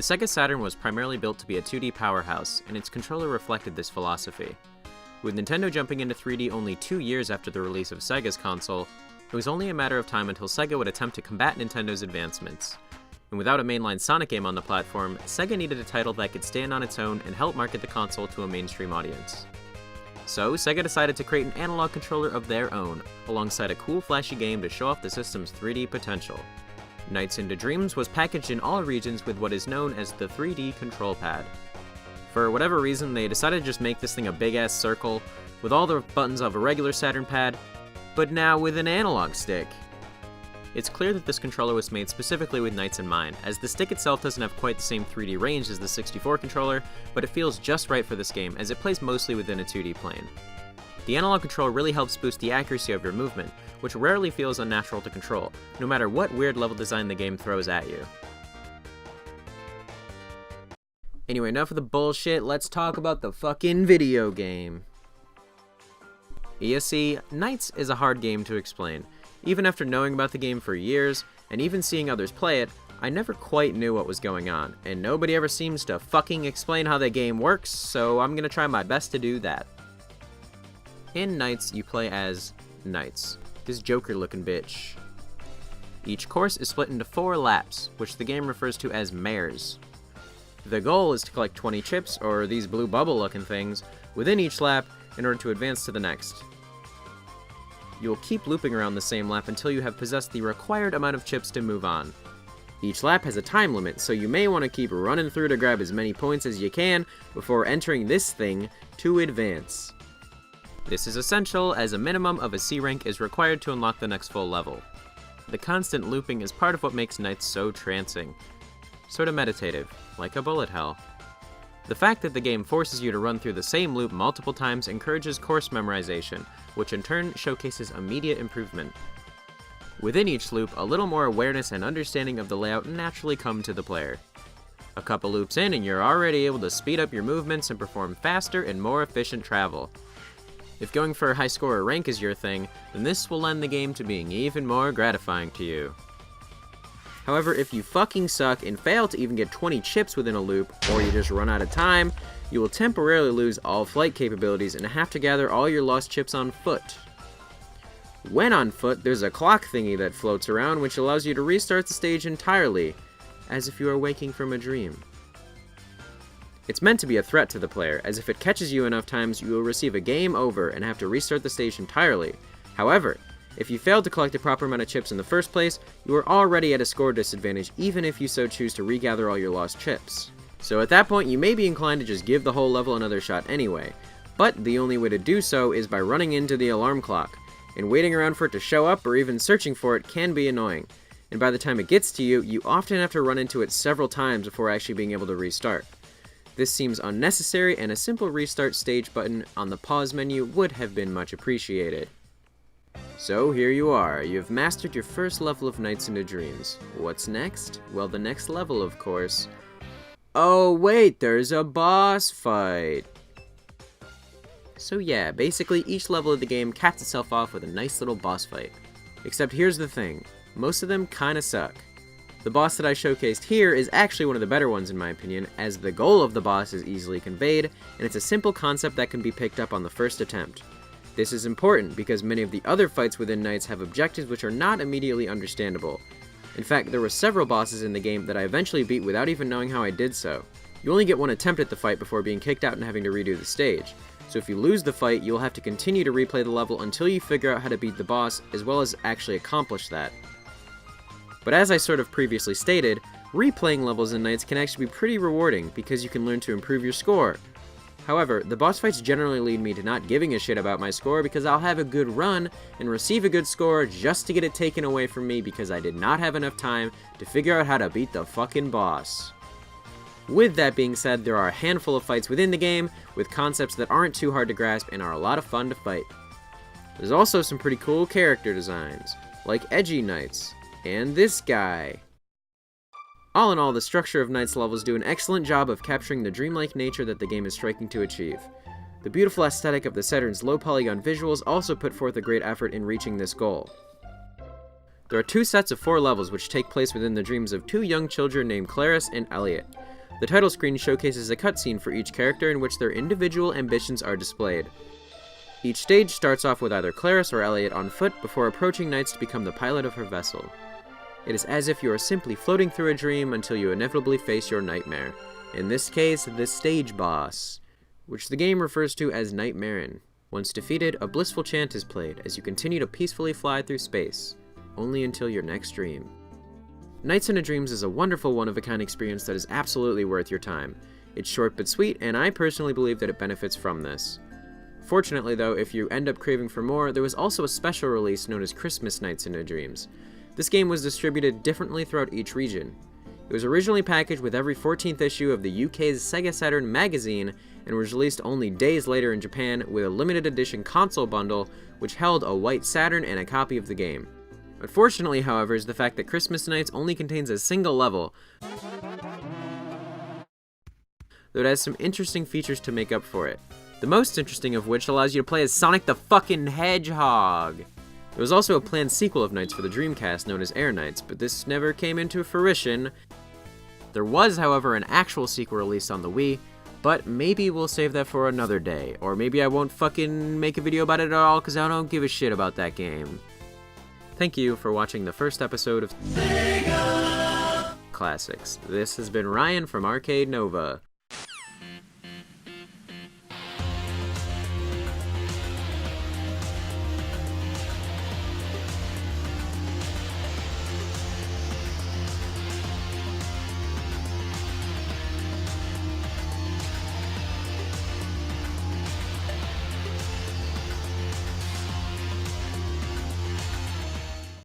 The Sega Saturn was primarily built to be a 2D powerhouse, and its controller reflected this philosophy. With Nintendo jumping into 3D only 2 years after the release of Sega's console, it was only a matter of time until Sega would attempt to combat Nintendo's advancements. And without a mainline Sonic game on the platform, Sega needed a title that could stand on its own and help market the console to a mainstream audience. So, Sega decided to create an analog controller of their own, alongside a cool flashy game to show off the system's 3D potential. Nights into Dreams was packaged in all regions with what is known as the 3D control pad. For whatever reason, they decided to just make this thing a big-ass circle, with all the buttons of a regular Saturn pad, but now with an analog stick. It's clear that this controller was made specifically with Nights in mind, as the stick itself doesn't have quite the same 3D range as the 64 controller, but it feels just right for this game as it plays mostly within a 2D plane. The analog control really helps boost the accuracy of your movement, which rarely feels unnatural to control, no matter what weird level design the game throws at you. Anyway, enough of the bullshit, let's talk about the fucking video game. You see, Nights is a hard game to explain. Even after knowing about the game for years, and even seeing others play it, I never quite knew what was going on, and nobody ever seems to fucking explain how the game works, so I'm gonna try my best to do that. In Nights, you play as Nights, this Joker-looking bitch. Each course is split into 4 laps, which the game refers to as mares. The goal is to collect 20 chips, or these blue bubble-looking things, within each lap in order to advance to the next. You'll keep looping around the same lap until you have possessed the required amount of chips to move on. Each lap has a time limit, so you may want to keep running through to grab as many points as you can before entering this thing to advance. This is essential, as a minimum of a C rank is required to unlock the next full level. The constant looping is part of what makes Nights so trancing. Sort of meditative, like a bullet hell. The fact that the game forces you to run through the same loop multiple times encourages course memorization, which in turn showcases immediate improvement. Within each loop, a little more awareness and understanding of the layout naturally come to the player. A couple loops in and you're already able to speed up your movements and perform faster and more efficient travel. If going for a high score or rank is your thing, then this will lend the game to being even more gratifying to you. However, if you fucking suck and fail to even get 20 chips within a loop, or you just run out of time, you will temporarily lose all flight capabilities and have to gather all your lost chips on foot. When on foot, there's a clock thingy that floats around which allows you to restart the stage entirely, as if you are waking from a dream. It's meant to be a threat to the player, as if it catches you enough times, you will receive a game over and have to restart the stage entirely. However, if you failed to collect the proper amount of chips in the first place, you are already at a score disadvantage even if you so choose to regather all your lost chips. So at that point, you may be inclined to just give the whole level another shot anyway, but the only way to do so is by running into the alarm clock, and waiting around for it to show up or even searching for it can be annoying, and by the time it gets to you, you often have to run into it several times before actually being able to restart. This seems unnecessary, and a simple restart stage button on the pause menu would have been much appreciated. So here you are, you've mastered your first level of Nights into Dreams. What's next? Well, the next level, of course. Oh wait, there's a boss fight! So yeah, basically each level of the game caps itself off with a nice little boss fight. Except here's the thing, most of them kinda suck. The boss that I showcased here is actually one of the better ones in my opinion, as the goal of the boss is easily conveyed, and it's a simple concept that can be picked up on the first attempt. This is important because many of the other fights within Nights have objectives which are not immediately understandable. In fact, there were several bosses in the game that I eventually beat without even knowing how I did so. You only get one attempt at the fight before being kicked out and having to redo the stage. So if you lose the fight, you'll have to continue to replay the level until you figure out how to beat the boss, as well as actually accomplish that. But as I sort of previously stated, replaying levels in Nights can actually be pretty rewarding because you can learn to improve your score. However, the boss fights generally lead me to not giving a shit about my score because I'll have a good run and receive a good score just to get it taken away from me because I did not have enough time to figure out how to beat the fucking boss. With that being said, there are a handful of fights within the game with concepts that aren't too hard to grasp and are a lot of fun to fight. There's also some pretty cool character designs, like Edgy Knights, and this guy. All in all, the structure of Nights levels do an excellent job of capturing the dreamlike nature that the game is striking to achieve. The beautiful aesthetic of the Saturn's low polygon visuals also put forth a great effort in reaching this goal. There are two sets of 4 levels which take place within the dreams of 2 young children named Clarice and Elliot. The title screen showcases a cutscene for each character in which their individual ambitions are displayed. Each stage starts off with either Claris or Elliot on foot before approaching Knights to become the pilot of her vessel. It is as if you are simply floating through a dream until you inevitably face your nightmare. In this case, the stage boss, which the game refers to as Nightmarin. Once defeated, a blissful chant is played as you continue to peacefully fly through space, only until your next dream. Nights in a Dreams is a wonderful one-of-a-kind experience that is absolutely worth your time. It's short but sweet, and I personally believe that it benefits from this. Fortunately though, if you end up craving for more, there was also a special release known as Christmas Nights in a Dreams. This game was distributed differently throughout each region. It was originally packaged with every 14th issue of the UK's Sega Saturn magazine and was released only days later in Japan with a limited edition console bundle which held a white Saturn and a copy of the game. Unfortunately, however, is the fact that Christmas Nights only contains a single level, though it has some interesting features to make up for it. The most interesting of which allows you to play as Sonic the fucking Hedgehog. There was also a planned sequel of Nights for the Dreamcast known as Air Nights, but this never came into fruition. There was, however, an actual sequel released on the Wii, but maybe we'll save that for another day, or maybe I won't fucking make a video about it at all because I don't give a shit about that game. Thank you for watching the first episode of Sega Classics. This has been Ryan from Arcade Nova.